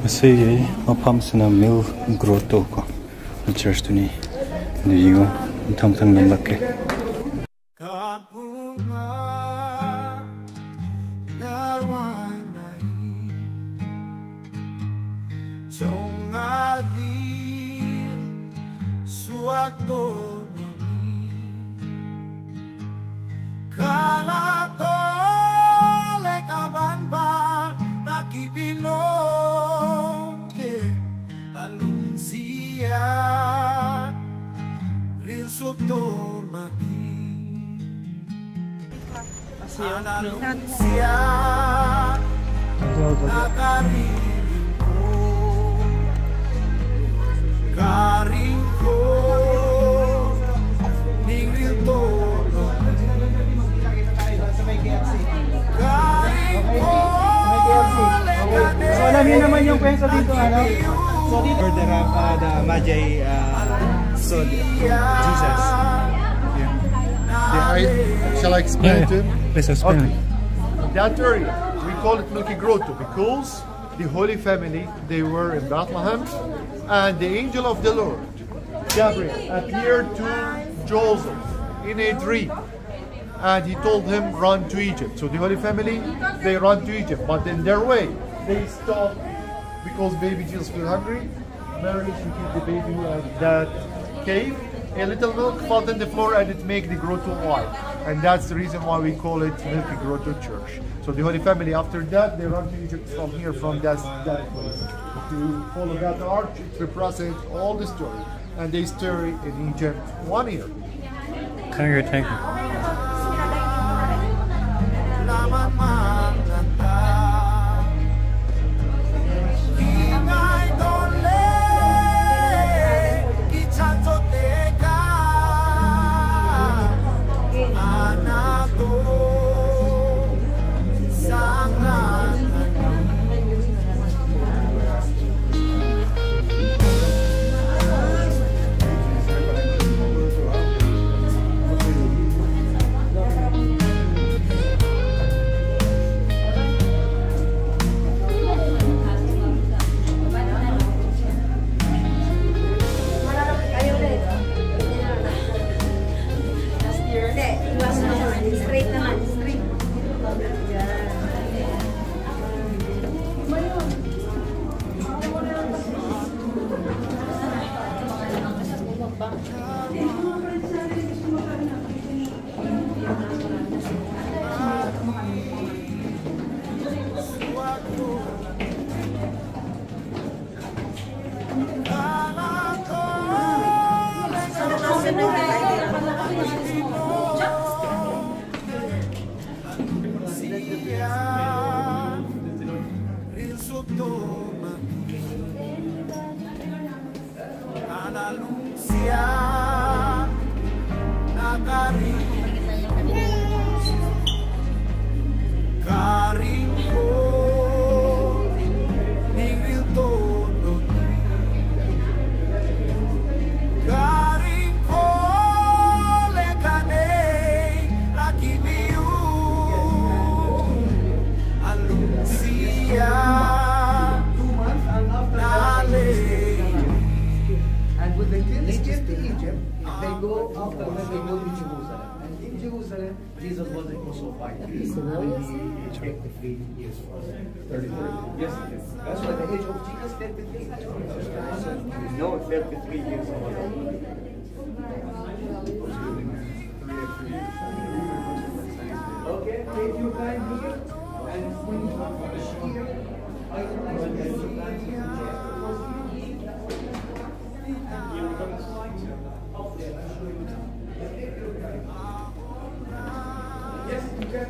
Sige, mapamsana Milk Grotto Church ni niyo thang namlake. So alam niyo naman yung kwento dito, ano? So dito the Magi saw Jesus. Shall I explain to him? Let's explain. That area, we call it Milk Grotto because the Holy Family, they were in Bethlehem, and the angel of the Lord, Gabriel, appeared to Joseph in a dream, and he told him, run to Egypt. So the Holy Family, they run to Egypt, but in their way, they stopped because baby Jesus was hungry. Mary, she gave the baby at that cave. A little milk fell on the floor and it made the grotto wide. And that's the reason why we call it Milk Grotto Church. So the Holy Family, after that, they run to Egypt from here, from that place. If you follow that arch, it represents all the story. And they stay in Egypt 1 year. Thank you. Jesus wasn't crucified. He checked the 8 years for 33. Yes, that's why the age of Jesus 33. No, 33 years old. Okay, take your time here, and when you come from here, I will explain the plans of the chest. You're going to slide up there, I'll show you now. Yes, you can.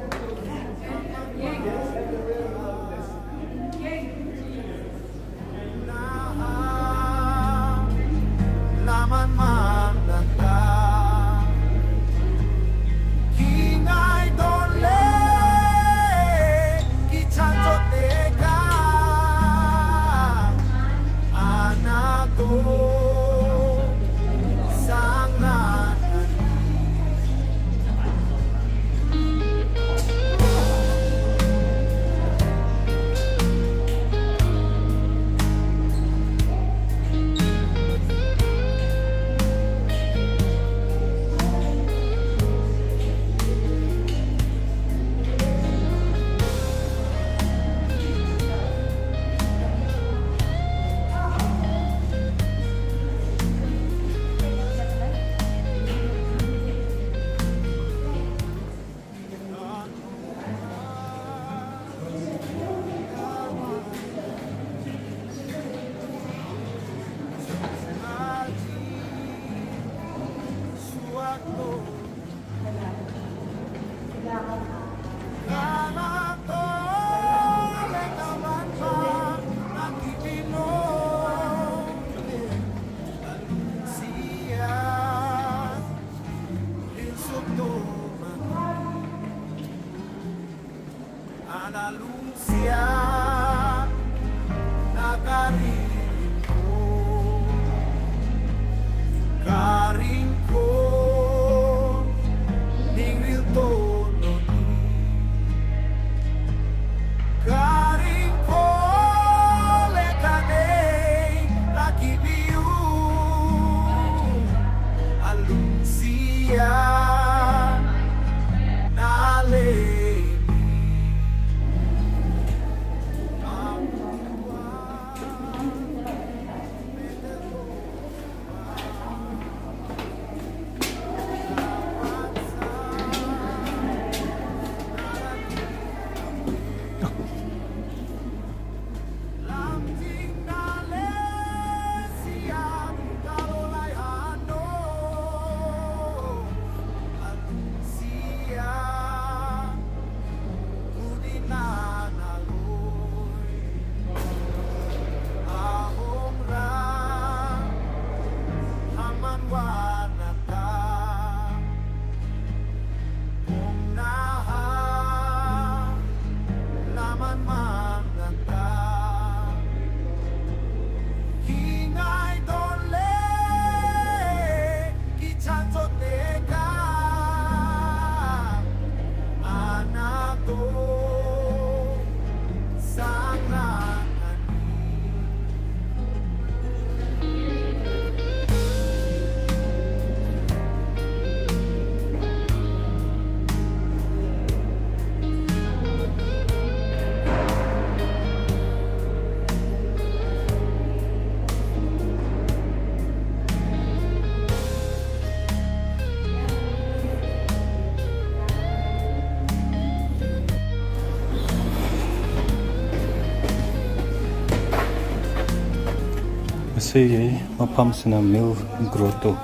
JSK Milk Grotto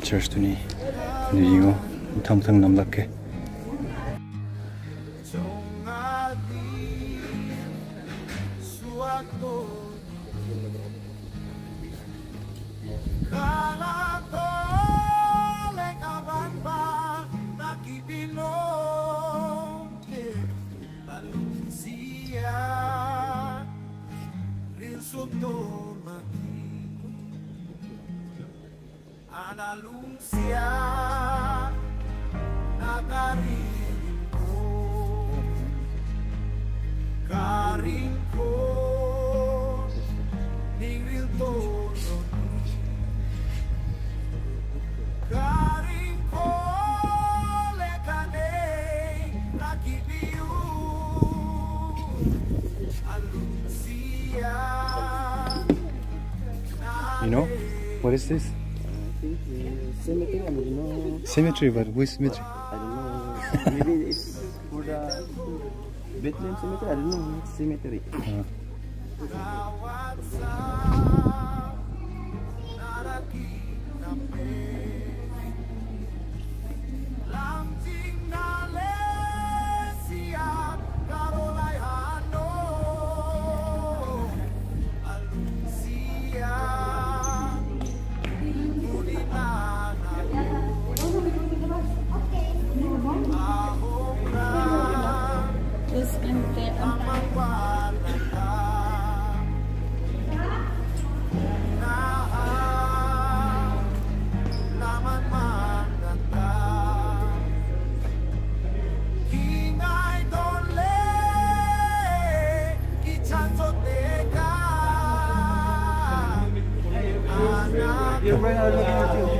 Church ni ingo thang namlake You know? What is this? Cemetery, I don't know. Cemetery, but which cemetery? I don't know. Maybe it's for the Bethlehem cemetery. I don't know. It's cemetery. You're right, I'm looking at you.